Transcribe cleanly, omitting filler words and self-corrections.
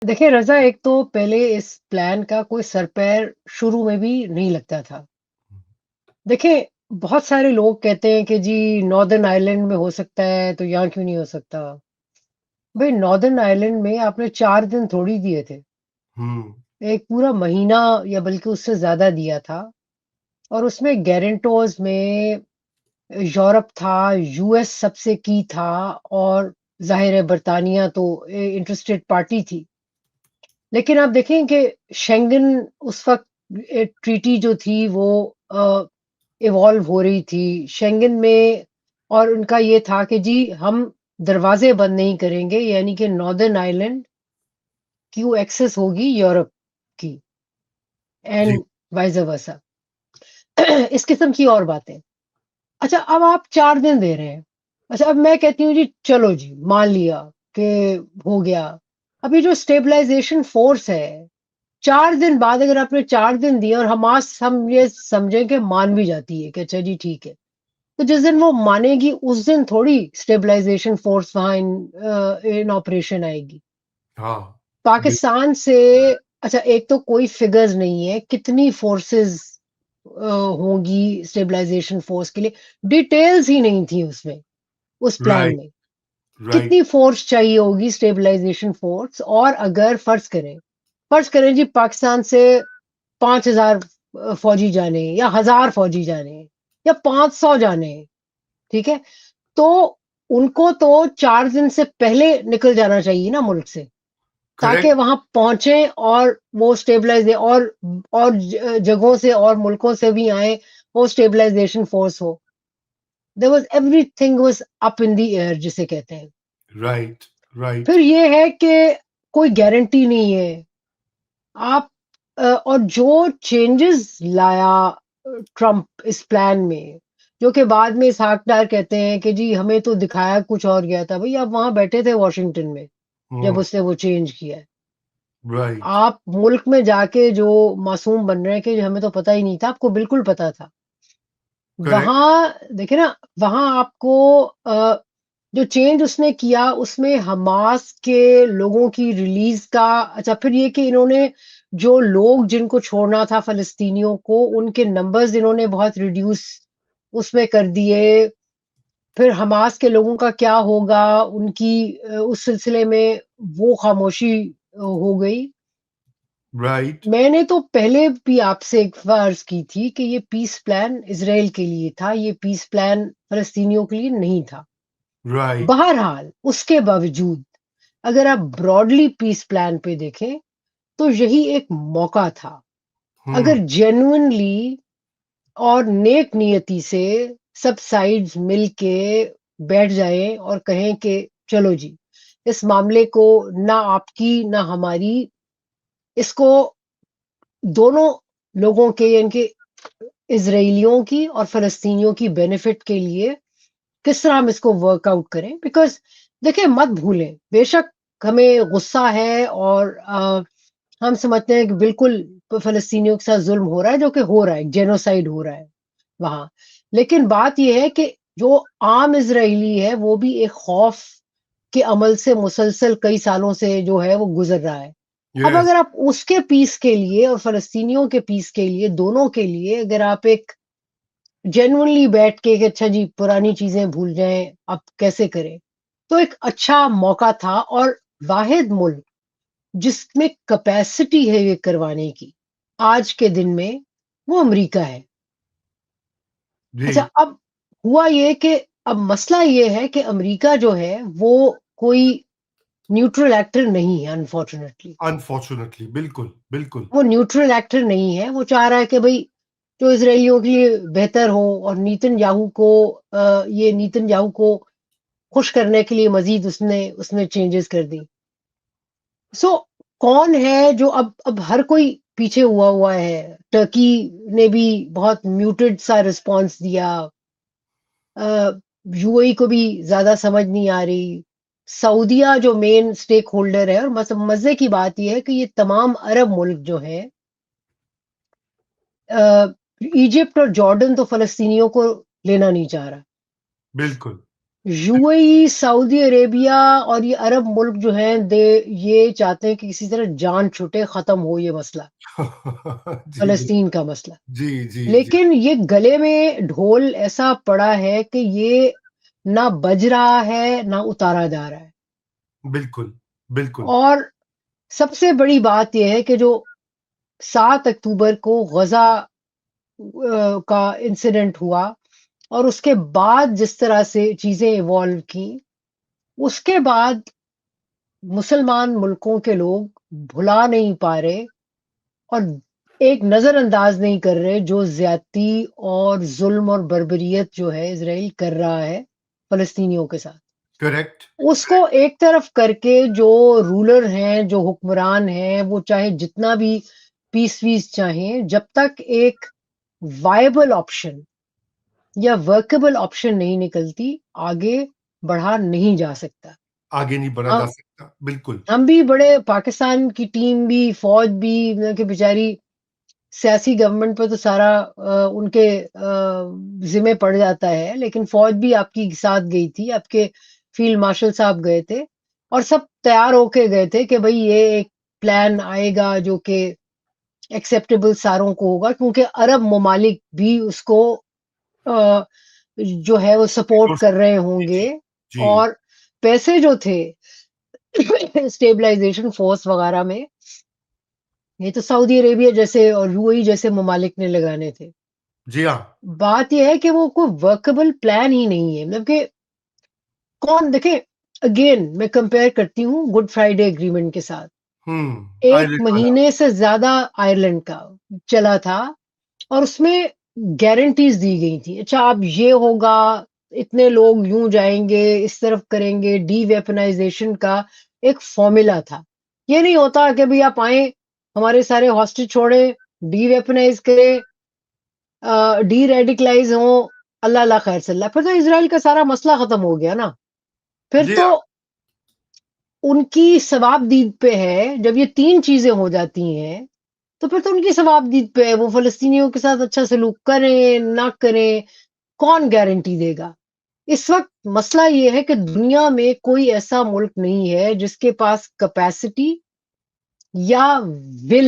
देखिए रज़ा, एक तो पहले इस प्लान का कोई सर-पैर शुरू में भी नहीं लगता था। देखिए, बहुत सारे लोग कहते हैं कि जी नॉर्दर्न आयरलैंड में हो सकता है, तो यहाँ क्यों नहीं हो सकता? भई नॉर्दर्न आयरलैंड में आपने 4 दिन थोड़ी दिए थे। हुँ, एक पूरा महीना या बल्कि उससे ज़्यादा दिया था और उसमें गारंटर्स में यूरोप था, यूएस सबसे की था और ज़ाहिर है बर्तानिया तो इंटरेस्टेड पार्टी थी। लेकिन आप देखें कि शेंगन उस वक़्त ट्रीटी जो थी वो अ, इवॉल्व हो रही थी। शेंगन में और उनका ये था कि जी हम दरवाज़े बंद नहीं करेंगे, यानी कि नॉर्दर्न आयरलैंड की वो एक्सेस होगी यूरोप की जी, एंड वाइस वर्सा। इस किस्म की और बातें। अच्छा, अब आप 4 दिन दे रहे हैं। अच्छा, अब मैं कहती हूँ जी चलो जी मान लिया कि हो गया। अब ये जो स्टेबलाइज़ेशन फ़ोर्स है, 4 दिन बाद अगर आपने 4 दिन दिए और हमास हम ये समझें कि मान भी जाती है कि अच्छा जी ठीक है। तो जिस दिन वो मानेगी उस दिन थोड़ी स्टेबलाइज़ेशन फ़ोर्स वहाँ इन ऑपरेशन आएगी। हाँ, बिल पाकिस्तान से अच्छा, एक तो कोई फ़िगर्स नहीं है कितनी फ़ोर्सेस होंगी स्टेबलाइज़ेशन फ़ोर्स के लिए, डिटेल्स ही नहीं थी उसमें, उस प्लान राइट, में। राइट, कितनी फ़ोर्स चाहिए होगी स्टेबलाइज़ेशन फ़ोर्स और अगर फ़र्ज़ करें जी पाकिस्तान से 5,000 फ़ौजी जाने या 1,000 फ़ौजी जाने या 500 जाने, ठीक है? तो उनको तो 4 दिन से पहले निकल जाना चाहिए ना मुल्क से, ताकि करेक्ट, वहाँ पहुँचे और वो स्टेबलाइज़ और जगहों से और मुल्कों से भी आएँ, वो स्टेबलाइज़ेशन फ़ोर्स हो। There was everything was up in the air जिसे कहते हैं। राइट, राइट, फिर ये है कि कोई गारंटी नहीं है। आप और जो चेंजेस लाया ट्रम्प इस प्लान में, जो कि बाद में इसहाक डार कहते हैं कि जी हमें तो दिखाया कुछ और गया था। भई आप वहाँ बैठे थे वॉशिंगटन में, जब हुँ, उसने वो चेंज किया है। राइट, आप मुल्क में जाके जो मासूम बन रहे हैं कि हमें तो पता ही नहीं था, आपको बिल्कुल पता था। करेक्ट, वहाँ देखिए ना, वहाँ आपको जो चेंज उसने किया उसमें हमास के लोगों की रिलीज़ का अच्छा, फिर ये कि इन्होंने जो लोग जिनको छोड़ना था फ़लस्तीनियों को, उनके नंबर्स इन्होंने बहुत रिड्यूस उसमें कर दिए। फिर हमास के लोगों का क्या होगा, उनकी उस सिलसिले में वो खामोशी हो गई। राइट, मैंने तो पहले भी आपसे एक अर्ज़ की थी कि ये पीस प्लान इज़राइल के लिए था, ये पीस प्लान फ़लस्तीनियों के लिए नहीं था। राइट, बहरहाल, उसके बावजूद अगर आप ब्रॉडली पीस प्लान पे देखें, तो यही एक मौका था। हुँ, अगर जेन्युइनली और नेक नियति से सब साइड्स मिल के बैठ जाएँ और कहें कि चलो जी, इस मामले को ना आपकी ना हमारी, इसको दोनों लोगों के यानी कि इज़राइलियों की और फ़लस्तीनियों की बेनिफिट के लिए किस तरह हम इसको वर्कआउट करें। बिकॉज़ देखिए मत भूलें, बेशक हमें गुस्सा है और हम समझते हैं कि बिल्कुल फ़लस्तीनियों के साथ ज़ुल्म हो रहा है, जो कि हो रहा है, जेनोसाइड हो रहा है वहाँ। लेकिन बात ये है कि जो आम इज़राइली है, वो भी एक खौफ़ के अमल से मुसलसल कई सालों से जो है वो गुज़र रहा है। अब येस, अगर आप उसके पीस के लिए और फ़लस्तीनियों के पीस के लिए, दोनों के लिए अगर आप एक जेन्युइनली बैठ के कि अच्छा जी पुरानी चीज़ें भूल जाएँ, अब कैसे करें? तो एक अच्छा मौका था और वाहिद मुल्क जिसमें कैपेसिटी है ये करवाने की, आज के दिन में, वो अमेरिका है। अच्छा, जी, अब हुआ ये कि अब मसला ये है कि अमेरिका जो है, वो कोई न्यूट्रल एक्टर नहीं है अनफॉर्च्यूनेटली। अनफॉर्च्यूनेटली बिल्कुल, बिल्कुल, वो न्यूट्रल एक्टर नहीं है, वो चाह रहा है कि भई जो इज़राइलियों के लिए बेहतर हो और नेतन्याहू को खुश करने के लिए मज़ीद उसने उसने चेंजेस कर दी। सो कौन है जो अब हर कोई पीछे हुआ है। टर्की ने भी बहुत म्यूटेड सा रिस्पॉन्स दिया। यूएई को भी ज़्यादा समझ नहीं आ रही। सऊदीया जो मेन स्टेक होल्डर है और मज़े की बात ये है कि ये तमाम अरब मुल्क जो हैं, इजिप्ट और जॉर्डन तो फ़लस्तीनियों को लेना नहीं चाह रहा। बिल्कुल, यूएई, सऊदी अरेबिया और ये अरब मुल्क जो हैं ये चाहते हैं कि किसी तरह जान छूटे, खत्म हो ये मसला, जी, फ़लस्तीन का मसला। जी, जी, जी, लेकिन ये गले में ढोल ऐसा पड़ा है कि ये ना बज रहा है, ना उतारा जा रहा है। बिल्कुल, बिल्कुल, और सबसे बड़ी बात ये है कि जो 7 अक्टूबर को गज़ा का इंसिडेंट हुआ और उसके बाद जिस तरह से चीज़ें इवॉल्व की, उसके बाद मुसलमान मुल्कों के लोग भुला नहीं पा रहे और एक नज़रअंदाज नहीं कर रहे जो ज़्यादती और ज़ुल्म और बर्बरियत जो है इज़राइल कर रहा है फ़लस्तीनियों के साथ। करेक्ट, उसको एक तरफ करके जो रूलर हैं, जो हुक्मरान हैं, वो चाहे जितना भी पीस-वीस चाहें, जब तक एक वायबल ऑप्शन या वर्केबल ऑप्शन नहीं निकलती, आगे बढ़ा नहीं जा सकता। आगे नहीं बढ़ा जा हाँ, सकता, बिल्कुल, हम भी बड़े पाकिस्तान की टीम भी, फ़ौज भी मतलब कि बेचारी सियासी गवर्नमेंट पे तो सारा उनके ज़िम्मे पड़ जाता है, लेकिन फ़ौज भी आपकी साथ गई थी, आपके फ़ील्ड मार्शल साहब गए थे और सब तैयार होके गए थे कि भई ये एक प्लान आएगा जो कि एक्सेप्टेबल सारों को होगा क्योंकि अरब ममालिक भी उसको अ, जो है वो सपोर्ट एंडोर्स कर रहे जी, होंगे जी, जी, और पैसे जो थे स्टेबलाइज़ेशन फ़ोर्स वग़ैरह में, ये तो सऊदी अरेबिया जैसे और यूएई जैसे ममालिक ने लगाने थे। जी हाँ, बात ये है कि वो कोई वर्केबल प्लान ही नहीं है मतलब कि कौन देखें अगेन मैं कंपेयर करती हूँ गुड फ्राइडे एग्रीमेंट के साथ। एक आयरलैंड वाला, महीने से ज़्यादा आयरलैंड का चला था और उसमें गारंटीज़ दी गई थी। अच्छा अब ये होगा, इतने लोग यूँ जाएँगे, इस तरफ करेंगे, डी-वेपनाइज़ेशन का एक फ़ॉर्मूला था। ये नहीं होता कि भई आप आएँ, हमारे सारे हॉस्टेज छोड़ें, डी-वेपनाइज़ करें, डी-रेडिकलाइज़ हों, अल्लाह ला खैर सल्ला। फिर तो इज़राइल का सारा मसला ख़त्म हो गया ना। फिर जी तो हाँ, उनकी सवाबदीद पे है, जब ये 3 चीज़ें हो जाती हैं, तो फिर तो उनकी सवाबदीद पे है, वो फ़लस्तीनियों के साथ अच्छा सलूक करें, ना करें, कौन गारंटी देगा? इस वक़्त मसला ये है कि दुनिया में कोई ऐसा मुल्क नहीं है जिसके पास कैपेसिटी या विल